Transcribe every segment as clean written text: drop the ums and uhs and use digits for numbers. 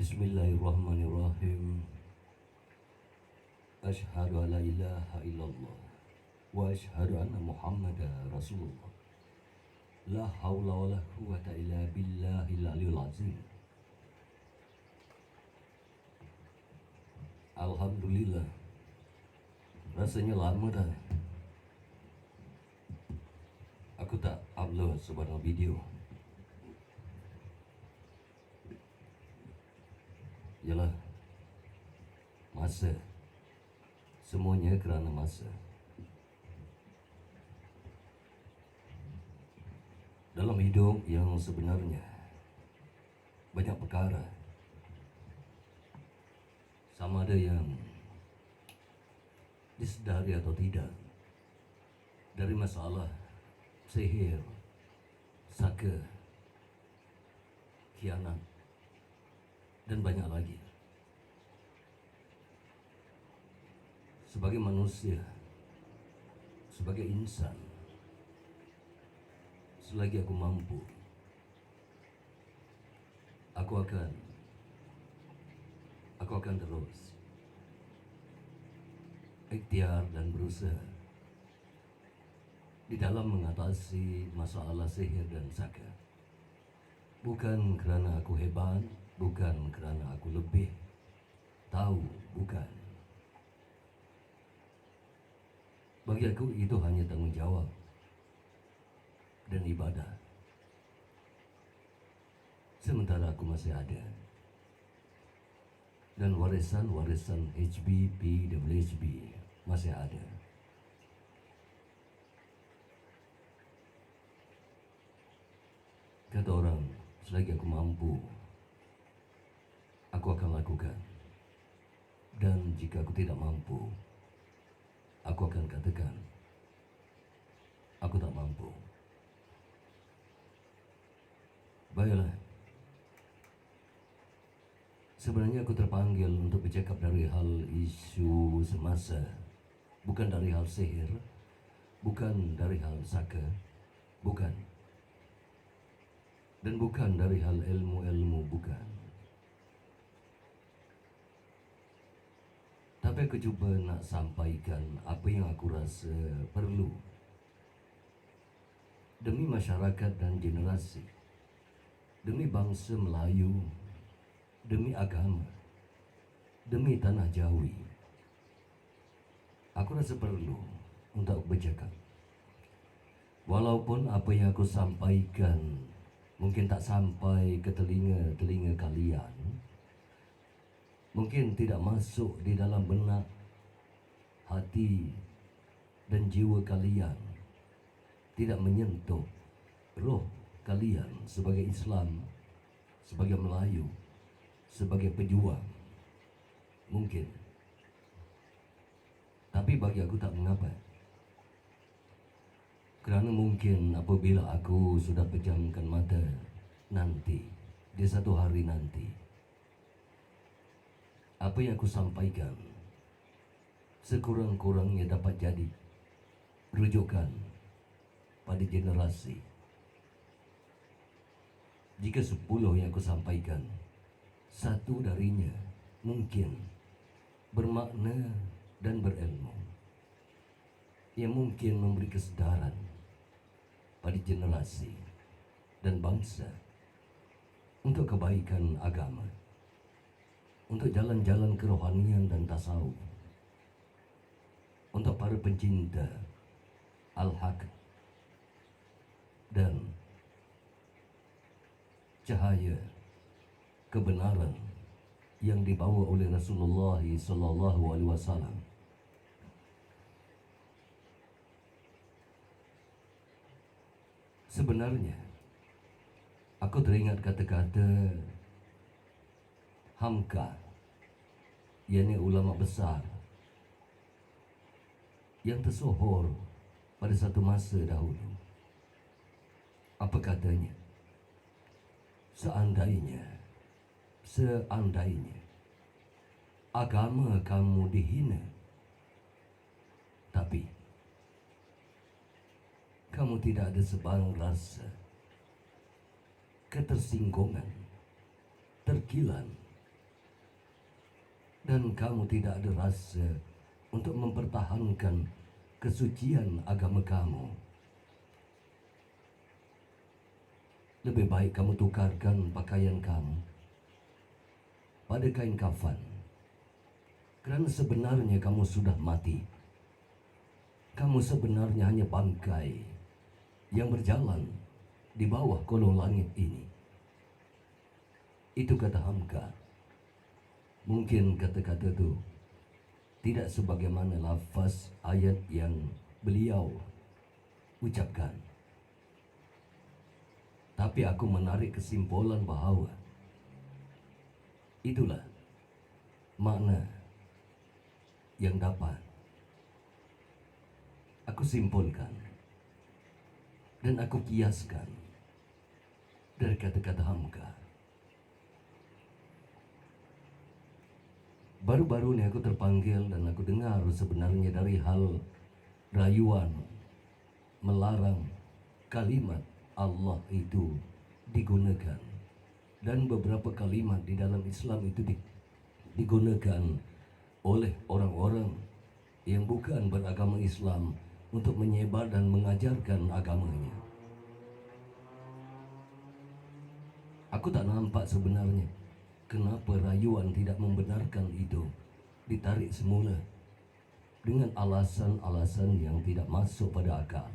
Bismillahirrahmanirrahim. Asyhadu an la ilaha illallah wa asyhadu anna Muhammadar Rasulullah. La haula wa la quwwata illa billahil aliyil azim. Alhamdulillah. Rasanya lama dah aku tak upload sebarang video. Yalah, masa. Semuanya kerana masa. Dalam hidup yang sebenarnya banyak perkara, sama ada yang disedari atau tidak, dari masalah sihir, saka, khianat, dan banyak lagi. Sebagai manusia, sebagai insan, selagi aku mampu, aku akan terus ikhtiar dan berusaha di dalam mengatasi masalah sihir dan saka. Bukan kerana aku hebat, bukan kerana aku lebih tahu, bukan. Bagi aku itu hanya tanggungjawab dan ibadah. Sementara aku masih ada, dan warisan-warisan HB, PWHB masih ada. Kata orang, selagi aku mampu, aku akan lakukan. Dan jika aku tidak mampu, aku akan katakan, aku tak mampu. Baiklah. Sebenarnya aku terpanggil untuk bercakap dari hal isu semasa, bukan dari hal sihir, bukan dari hal saka, bukan. Dan bukan dari hal ilmu-ilmu, bukan. Tapi aku cuba nak sampaikan apa yang aku rasa perlu demi masyarakat dan generasi, demi bangsa Melayu, demi agama, demi tanah Jawi. Aku rasa perlu untuk bercakap. Walaupun apa yang aku sampaikan mungkin tak sampai ke telinga kalian, mungkin tidak masuk di dalam benak, hati dan jiwa kalian, tidak menyentuh roh kalian sebagai Islam, sebagai Melayu, sebagai pejuang. Mungkin. Tapi bagi aku tak mengapa. Kerana mungkin apabila aku sudah pejamkan mata nanti, di satu hari nanti, apa yang aku sampaikan sekurang-kurangnya dapat jadi rujukan pada generasi. Jika 10 yang aku sampaikan, satu darinya mungkin bermakna dan berilmu, yang mungkin memberi kesedaran pada generasi dan bangsa untuk kebaikan agama, untuk jalan-jalan kerohanian dan tasawuf, untuk para pencinta al-haq dan cahaya kebenaran yang dibawa oleh Rasulullah SAW. Sebenarnya aku teringat kata-kata Hamka, yakni ulama besar yang tersohor pada satu masa dahulu. Apa katanya? Seandainya agama kamu dihina, tapi kamu tidak ada sebarang rasa ketersinggungan, terkilan, dan kamu tidak ada rasa untuk mempertahankan kesucian agama kamu, lebih baik kamu tukarkan pakaian kamu pada kain kafan. Kerana sebenarnya kamu sudah mati. Kamu sebenarnya hanya bangkai yang berjalan di bawah kolong langit ini. Itu kata Hamka. Mungkin kata-kata itu tidak sebagaimana lafaz ayat yang beliau ucapkan. Tapi aku menarik kesimpulan bahawa itulah makna yang dapat aku simpulkan dan aku kiaskan dari kata-kata Hamka. Baru-baru ini aku terpanggil dan aku dengar sebenarnya dari hal rayuan melarang kalimat Allah itu digunakan, dan beberapa kalimat di dalam Islam itu digunakan oleh orang-orang yang bukan beragama Islam untuk menyebar dan mengajarkan agamanya. Aku tak nampak sebenarnya kenapa rayuan tidak membenarkan itu ditarik semula dengan alasan-alasan yang tidak masuk pada akal.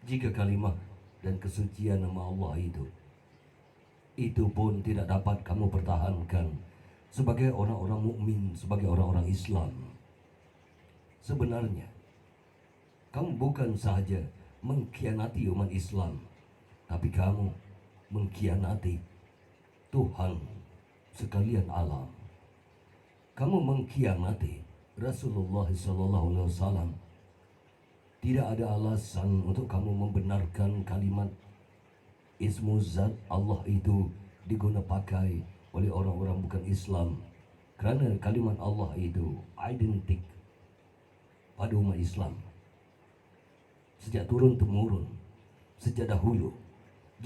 Jika kalimah dan kesucian nama Allah itu pun tidak dapat kamu pertahankan sebagai orang-orang mukmin, sebagai orang-orang Islam. Sebenarnya kamu bukan sahaja mengkhianati umat Islam, tapi kamu mengkhianati Tuhan sekalian alam. Kamu mengkhianati Rasulullah SAW. Tidak ada alasan untuk kamu membenarkan kalimat Ismu Zat Allah itu diguna pakai oleh orang-orang bukan Islam, kerana kalimat Allah itu identik pada umat Islam sejak turun-temurun, sejak dahulu.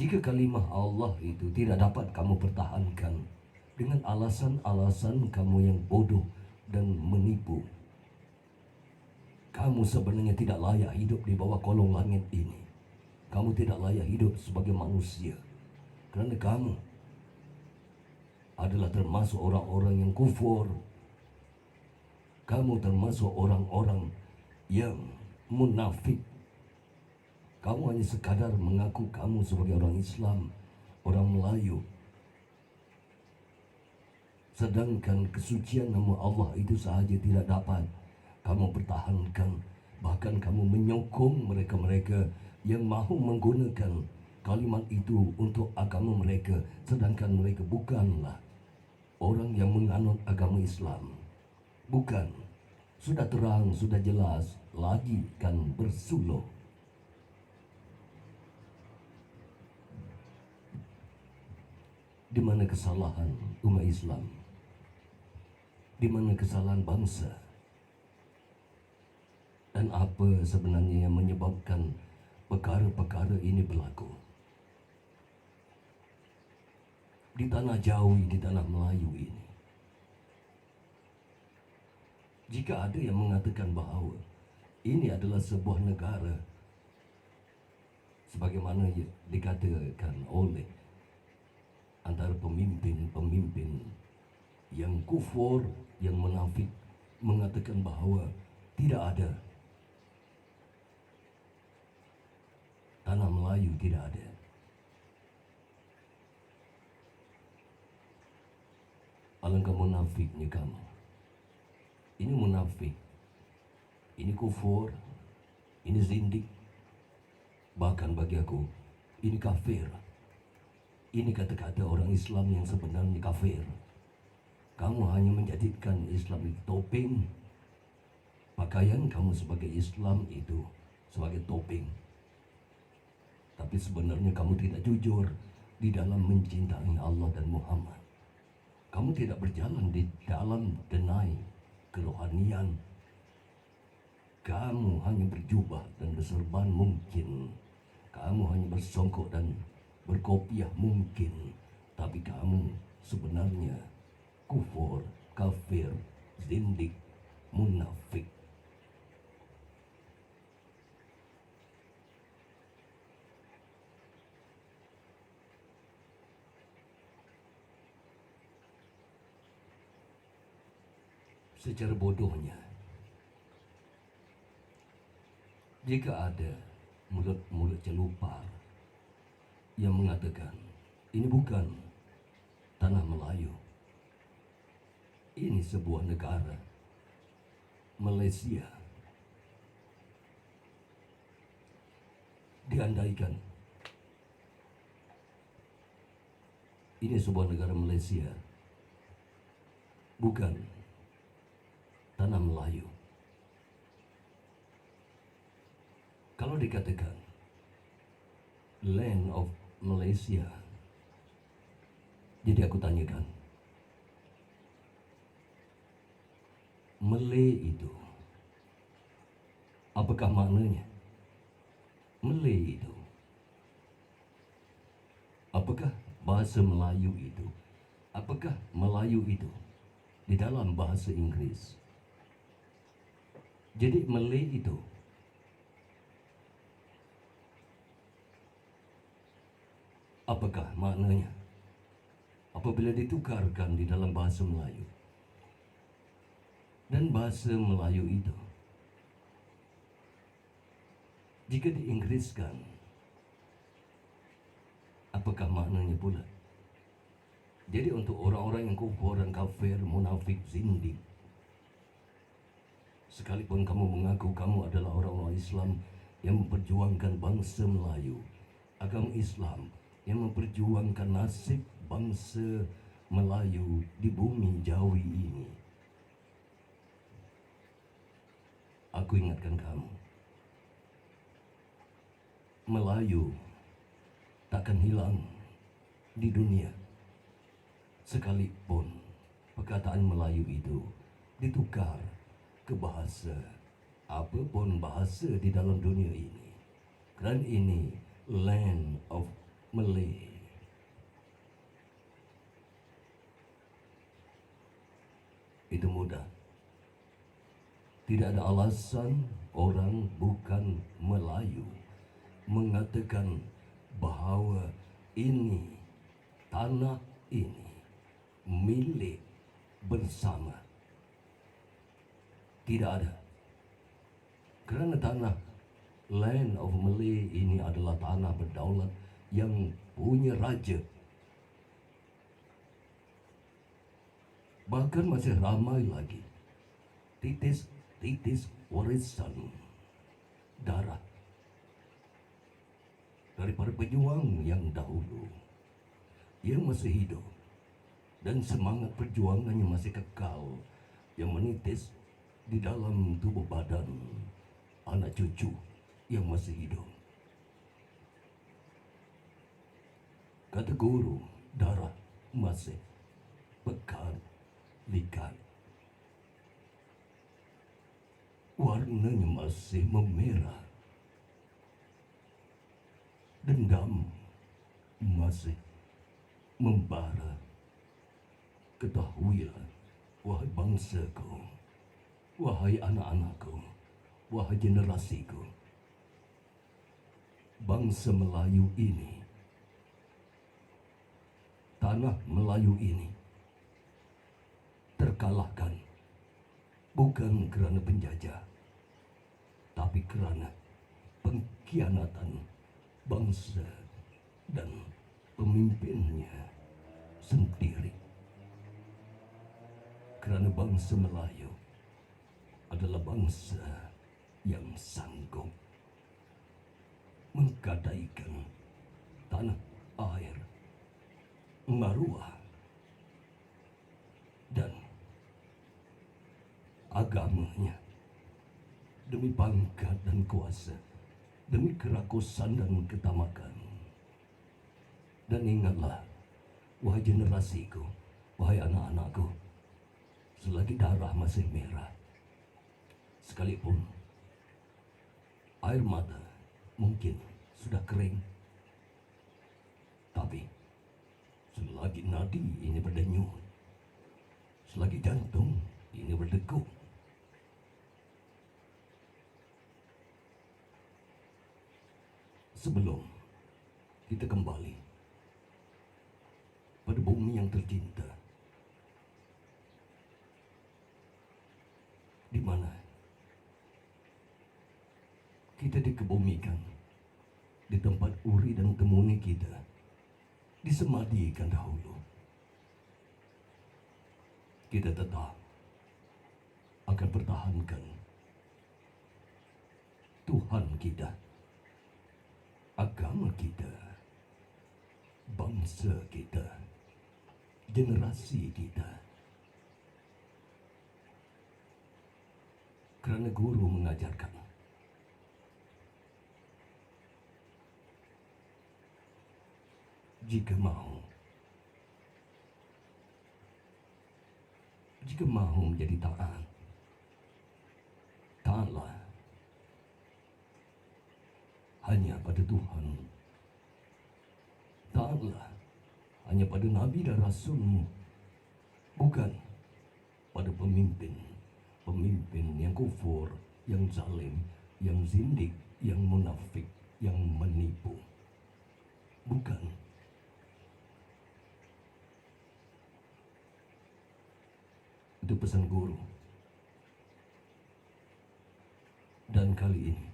Jika kalimah Allah itu tidak dapat kamu pertahankan dengan alasan-alasan kamu yang bodoh dan menipu, kamu sebenarnya tidak layak hidup di bawah kolong langit ini. Kamu tidak layak hidup sebagai manusia, kerana kamu adalah termasuk orang-orang yang kufur. Kamu termasuk orang-orang yang munafik. Kamu hanya sekadar mengaku kamu sebagai orang Islam, orang Melayu, sedangkan kesucian nama Allah itu sahaja tidak dapat kamu pertahankan. Bahkan kamu menyokong mereka-mereka yang mahu menggunakan kalimat itu untuk agama mereka, sedangkan mereka bukanlah orang yang menganut agama Islam. Bukan. Sudah terang, sudah jelas, lagi kan bersuluh. Di mana kesalahan umat Islam? Di mana kesalahan bangsa? Dan apa sebenarnya yang menyebabkan perkara-perkara ini berlaku? Di tanah Jawi, di tanah Melayu ini, jika ada yang mengatakan bahawa ini adalah sebuah negara sebagaimana dikatakan oleh antara pemimpin-pemimpin yang kufur, yang munafik, mengatakan bahawa tidak ada tanah Melayu, tidak ada. Alangkah munafiknya kamu. Ini munafik, ini kufur, ini zindik. Bahkan bagi aku, ini kafir. Ini kata-kata orang Islam yang sebenarnya kafir. Kamu hanya menjadikan Islam itu topeng. Pakaian kamu sebagai Islam itu sebagai topeng. Tapi sebenarnya kamu tidak jujur di dalam mencintai Allah dan Muhammad. Kamu tidak berjalan di dalam denai kerohanian. Kamu hanya berjubah dan berserban mungkin. Kamu hanya bersongkok dan berkopiah mungkin. Tapi kamu sebenarnya kufur, kafir, zindik, munafik. Secara bodohnya, jika ada mulut-mulut celupar yang mengatakan ini bukan tanah Melayu, ini sebuah negara, Malaysia, diandaikan ini sebuah negara Malaysia, bukan tanah Melayu. Kalau dikatakan land of Malaysia, jadi aku tanyakan, Malay itu apakah maknanya? Malay itu apakah bahasa Melayu itu? Apakah Melayu itu di dalam bahasa Inggris? Jadi Malay itu apakah maknanya apabila ditukarkan di dalam bahasa Melayu? Dan bahasa Melayu itu jika diinggriskan, apakah maknanya pula? Jadi untuk orang-orang yang kufur dan kafir, munafik, zindik, sekalipun kamu mengaku kamu adalah orang-orang Islam yang memperjuangkan bangsa Melayu, agama Islam yang memperjuangkan nasib bangsa Melayu di bumi Jawi ini, aku ingatkan kamu, Melayu takkan hilang di dunia sekalipun perkataan Melayu itu ditukar ke bahasa apapun bahasa di dalam dunia ini. Kerana ini land of Malay. Itu mudah. Tidak ada alasan orang bukan Melayu mengatakan bahawa ini tanah ini milik bersama. Tidak ada. Kerana tanah land of Malay ini adalah tanah berdaulat yang punya raja. Bahkan masih ramai lagi titis warisan darah daripada pejuang yang dahulu yang masih hidup dan semangat perjuangannya masih kekal yang menitis di dalam tubuh badan anak cucu yang masih hidup. Kata guru, darah masih pekat, likat. Warnanya masih memerah. Dendam masih membara. Ketahuilah, wahai bangsaku, wahai anak-anakku, wahai generasiku, bangsa Melayu ini, tanah Melayu ini terkalahkan bukan kerana penjajah, tapi kerana pengkhianatan bangsa dan pemimpinnya sendiri. Kerana bangsa Melayu adalah bangsa yang sanggup menggadaikan tanah air, maruah dan agamanya demi pangkat dan kuasa, demi kerakusan dan ketamakan. Dan ingatlah, wahai generasiku, Wahai anak-anakku, selagi darah masih merah, sekalipun air mata mungkin sudah kering, tapi selagi nadi ini berdenyut, selagi jantung ini berdegup, sebelum kita kembali pada bumi yang tercinta, di mana kita dikebumikan, di tempat uri dan temuni kita disemadikan dahulu, kita tetap akan pertahankan Tuhan kita, agama kita, bangsa kita, generasi kita. Kerana guru mengajarkan, jika mahu menjadi taat, taatlah hanya pada Tuhan. Taatlah hanya pada Nabi dan Rasulmu, bukan pada pemimpin yang kufur, yang zalim, yang zindik, yang munafik, yang menipu. Bukan. Itu pesan guru. Dan kali ini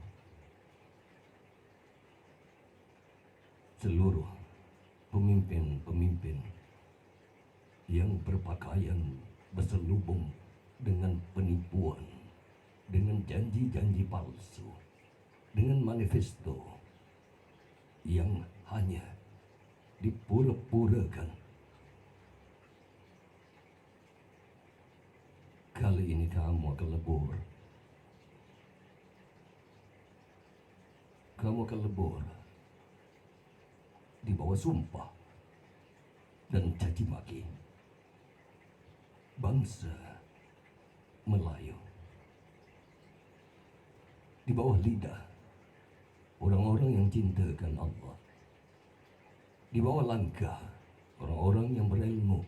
seluruh pemimpin yang berpakaian berselubung dengan penipuan, dengan janji-janji palsu, dengan manifesto yang hanya dipura-purakan, kali ini kamu akan lebur. Kamu akan lebur di bawah sumpah dan caci maki bangsa Melayu, di bawah lidah orang-orang yang cintakan Allah, di bawah langkah orang-orang yang berilmu.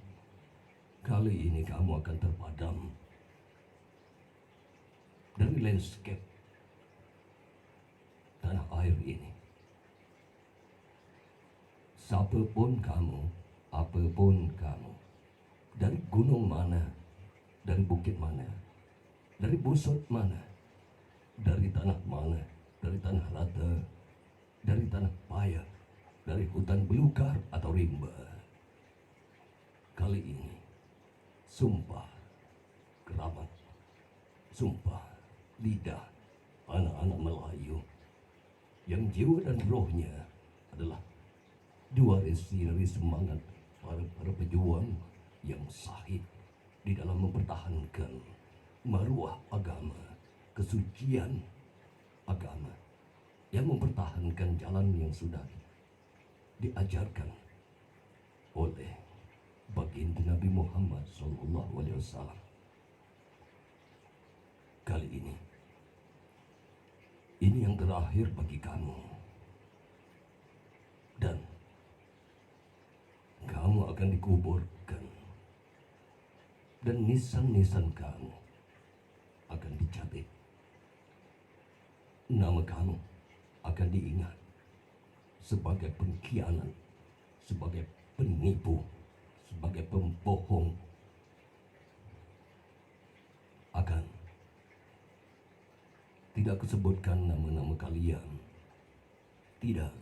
Kali ini kamu akan terpadam dari landscape tanah air ini. Siapapun kamu, apapun kamu, dari gunung mana, dari bukit mana, dari busut mana, dari tanah mana, dari tanah rata, dari tanah payah, dari hutan belukar atau rimba. Kali ini sumpah keramat, sumpah lidah anak-anak Melayu yang jiwa dan rohnya adalah diwarisi dari semangat para pejuang yang sahid di dalam mempertahankan maruah agama, kesucian agama, yang mempertahankan jalan yang sudah diajarkan oleh baginda Nabi Muhammad SAW. Kali ini yang terakhir bagi kamu, dan kamu akan dikuburkan, dan nisan-nisan kamu akan dicabik. Nama kamu akan diingat sebagai pengkhianat, sebagai penipu, sebagai pembohong. Akan tidak kusebutkan nama-nama kalian. Tidak.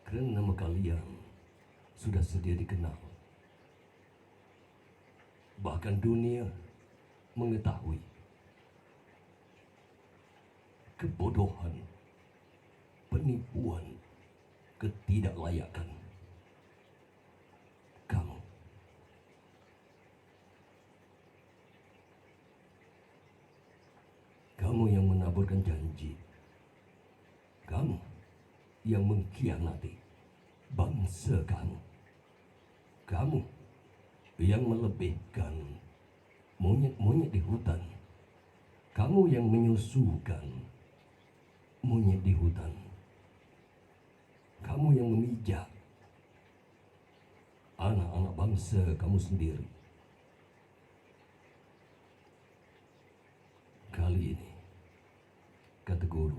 Kerana nama kalian sudah sedia dikenal. Bahkan dunia mengetahui kebodohan, penipuan, ketidaklayakan kamu. Kamu yang menaburkan janji, kamu yang mengkhianati bangsa kamu, Kamu yang melebihkan monyet-monyet di hutan, kamu yang menyusukan monyet di hutan, kamu yang memijak anak-anak bangsa kamu sendiri. Kali ini, kata guru,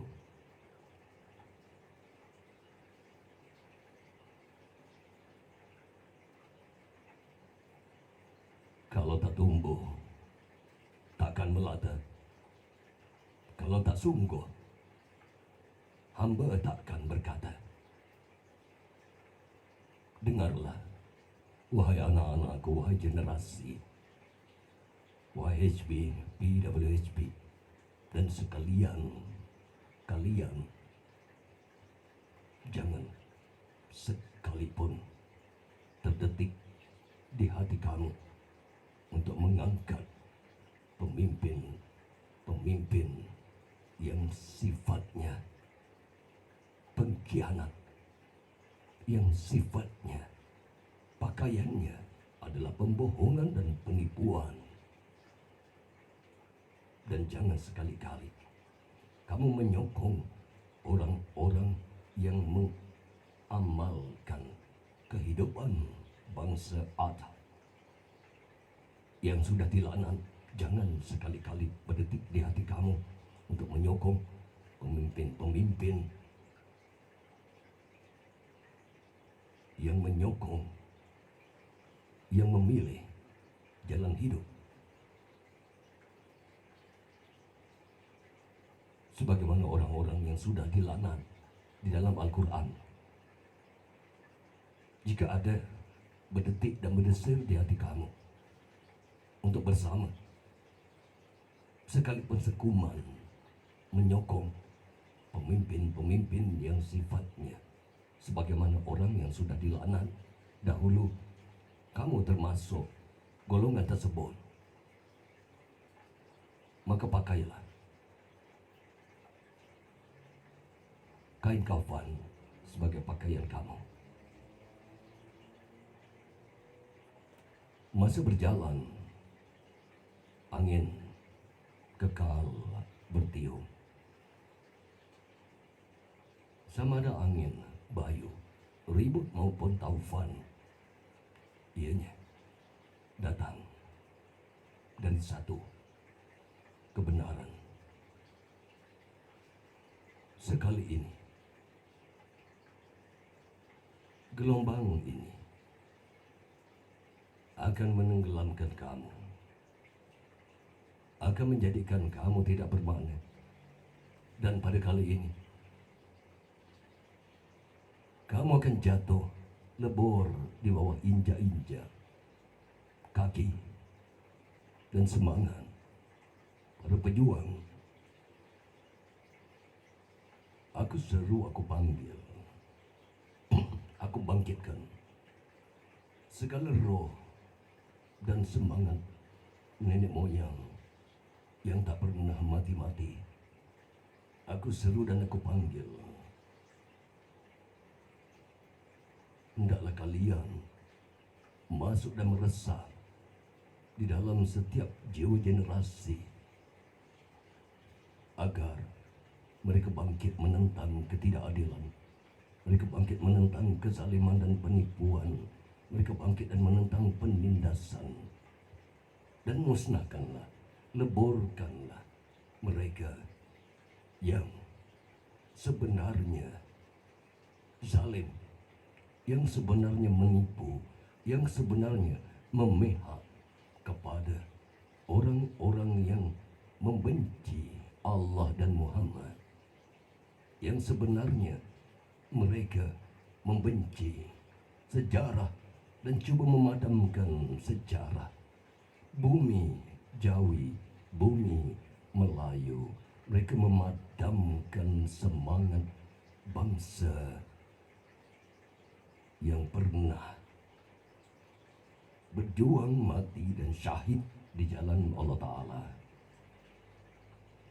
kalau tak tumbuh, takkan melata. Kalau tak sungguh, hamba takkan berkata. Dengarlah, wahai anak-anakku, wahai generasi, wahai HB, PWHP, dan sekalian, kalian jangan sekalipun terdetik di hati kamu untuk mengangkat pemimpin yang sifatnya pengkhianat, yang sifatnya pakaiannya adalah pembohongan dan penipuan. Dan jangan sekali-kali kamu menyokong orang-orang yang mengamalkan kehidupan bangsa Arab yang sudah dilaknat. Jangan sekali-kali berdetik di hati kamu untuk menyokong pemimpin-pemimpin yang menyokong, yang memilih jalan hidup sebagaimana orang-orang yang sudah dilaknat di dalam Al-Quran. Jika ada berdetik dan berdesir di hati kamu untuk bersama, sekalipun sekuman, menyokong pemimpin-pemimpin yang sifatnya sebagaimana orang yang sudah dilaknat dahulu, kamu termasuk golongan tersebut, maka pakailah kain kafan sebagai pakaian kamu. Masa berjalan, angin kekal bertiup. Sama ada angin, bayu, ribut maupun taufan, ianya datang dari satu kebenaran. Sekali ini, gelombang ini akan menenggelamkan kamu, akan menjadikan kamu tidak bermakna. Dan pada kali ini, kamu akan jatuh lebur di bawah injak-injak kaki dan semangat para pejuang. Aku seru, aku panggil, aku bangkitkan segala roh dan semangat nenek moyang yang tak pernah mati-mati. Aku seru dan aku panggil, hendaklah kalian masuk dan meresap di dalam setiap jiwa generasi agar mereka bangkit menentang ketidakadilan, mereka bangkit menentang kezaliman dan penipuan, mereka bangkit dan menentang penindasan, dan musnahkanlah, leburkanlah mereka yang sebenarnya zalim, yang sebenarnya menipu, yang sebenarnya memihak kepada orang-orang yang membenci Allah dan Muhammad, yang sebenarnya mereka membenci sejarah dan cuba memadamkan sejarah bumi Jawi, bumi Melayu. Mereka memadamkan semangat bangsa yang pernah berjuang, mati dan syahid di jalan Allah Ta'ala.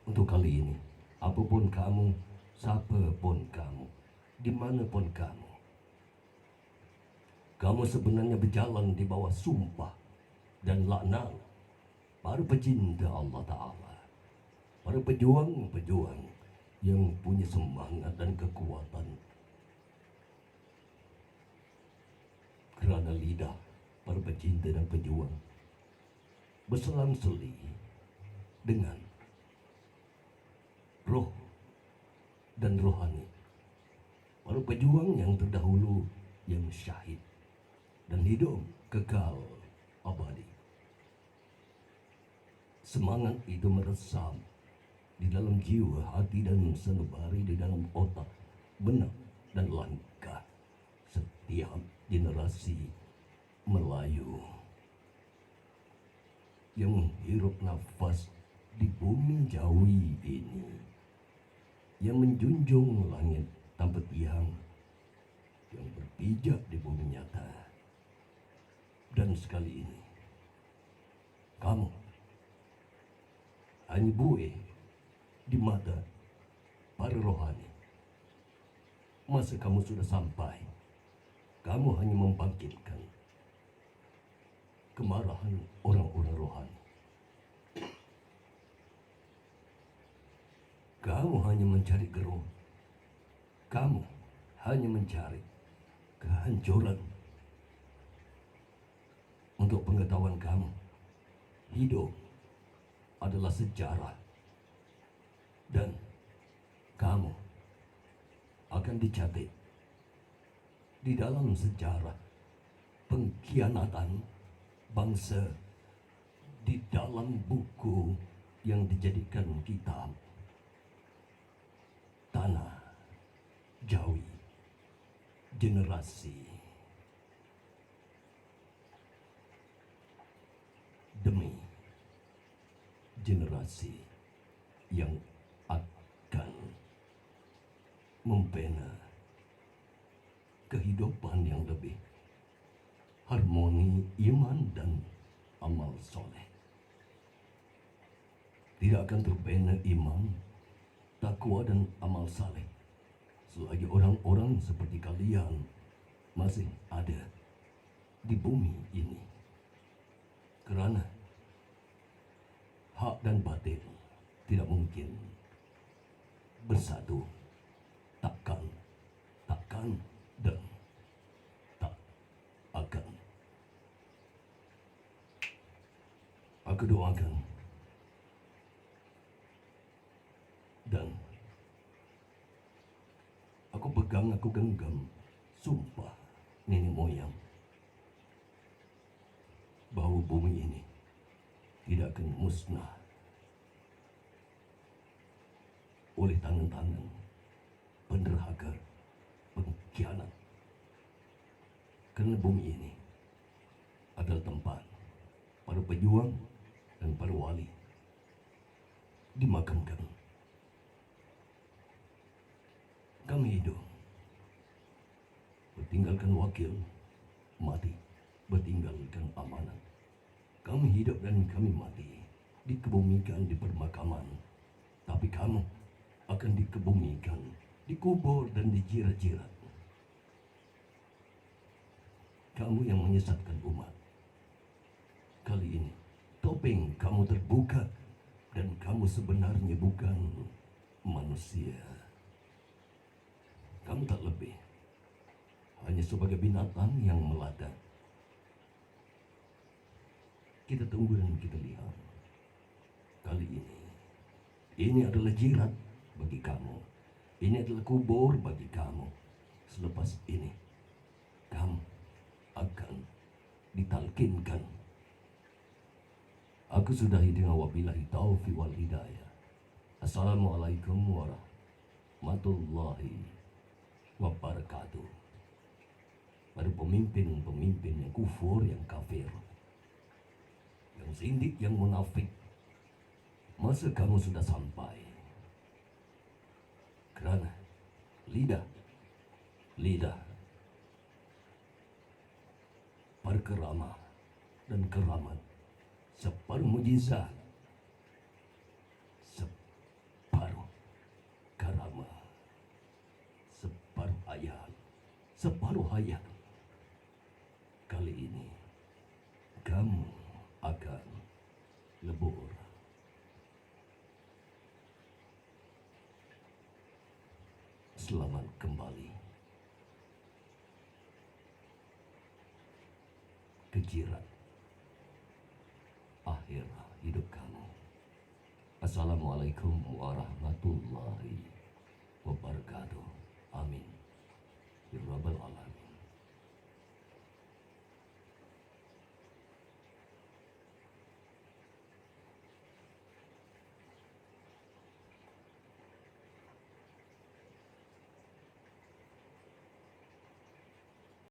Untuk kali ini, apapun kamu, siapapun kamu, dimanapun kamu, Kamu sebenarnya berjalan di bawah sumpah dan laknat para pecinta Allah Ta'ala, para pejuang-pejuang yang punya semangat dan kekuatan. Kerana lidah para pecinta dan pejuang berselang-seli dengan roh dan rohani para pejuang yang terdahulu yang syahid dan hidup kekal abadi. Semangat itu meresap di dalam jiwa, hati dan sanubari di dalam otak, benak dan langkah setiap generasi Melayu yang menghirup nafas di bumi Jawi ini, yang menjunjung langit tanpa tiang, yang berpijak di bumi nyata. Dan sekali ini kamu hanya buih di mata para rohani. Masa kamu sudah sampai, kamu hanya membangkitkan kemarahan orang-orang rohani. Kamu hanya mencari gerung. Kamu hanya mencari kehancuran. Untuk pengetahuan kamu, hidup adalah sejarah. Dan kamu akan dicatat di dalam sejarah pengkhianatan bangsa di dalam buku yang dijadikan kitab Tanah Jawi Generasi demi generasi yang akan membina kehidupan yang lebih harmoni, iman dan amal soleh. Tidak akan terbina iman, takwa dan amal saleh selagi orang-orang seperti kalian masih ada di bumi ini. Kerana hak dan batil tidak mungkin bersatu. Takkan dan tak akan. Aku doakan dan aku pegang, aku genggam sumpah nenek moyang bahawa bumi ini tidak akan musnah oleh tangan-tangan penderhaka, pengkhianat. Kerana bumi ini adalah tempat para pejuang dan para wali dimakamkan. Kami hidup, bertinggalkan wakil, mati, bertinggalkan amanat. Kami hidup dan kami mati, dikebumikan di permakaman. Tapi kamu akan dikebumikan, dikubur dan dijirat-jirat. Kamu yang menyesatkan umat. Kali ini, topeng kamu terbuka dan kamu sebenarnya bukan manusia. Kamu tak lebih hanya sebagai binatang yang melata. Kita tunggu dan kita lihat. Kali ini adalah jirat bagi kamu. Ini adalah kubur bagi kamu. Selepas ini, kamu akan ditalkinkan. Aku sudahi dengan wabillahi taufiq wal hidayah. Assalamualaikum warahmatullahi wabarakatuh. Pada pemimpin-pemimpin yang kufur, yang kafir, yang zindik, yang munafik, masa kamu sudah sampai. Kerana lidah perkerama dan keramat, separuh mujizat, separuh karamah, separuh ayat, separuh hayat. Kali ini kamu akan lebur. Selamat kembali ke jirat akhir hidup kamu. Assalamualaikum warahmatullahi wabarakatuh. Amin. Ya Rabbal Alamin.